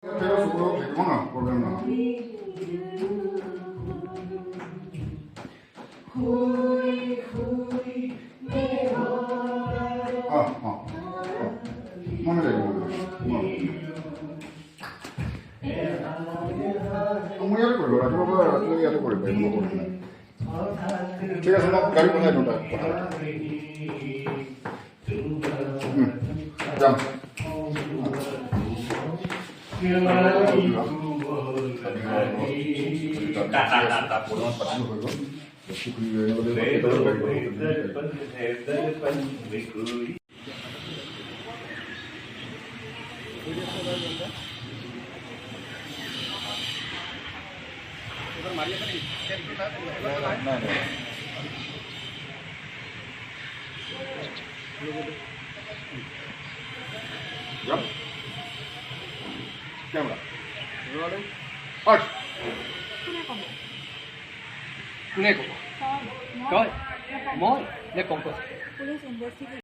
Pero seguro que no, problema. মনে লাগে মই ইয়াতে কৰিলোঁ ৰাতিপুৱা ৰাতিলৈকে ইয়াতে কৰিব পাৰিম নকৰিম ঠিক আছে মই গাড়ী পঠাই দিওঁ তাক যাম Camera. Rolling. Art. কোনে ক'ব তই মই নে কম্প'জ পুলিচ ইনভেষ্টিগেট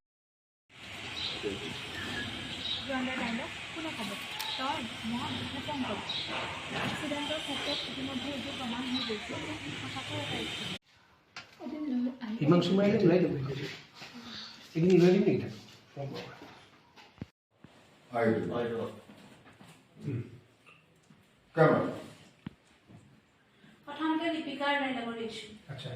জয়েন্টাৰ টাইমত কোনে ক'ব তই মই নে কম্প'জ এক্সিডেণ্টৰ ক্ষেত্ৰত ইতিমধ্যে এইটো প্ৰমাণ হৈ গৈছে সঁচাকৈ এটা হিমাংশু মাৰিলে ওলাই যাব এইখিনি লৈ দিম নেকি Camera. প্ৰথমতে লিপিকাৰ ৰাইডাবৰ ইছ্যু আচ্ছা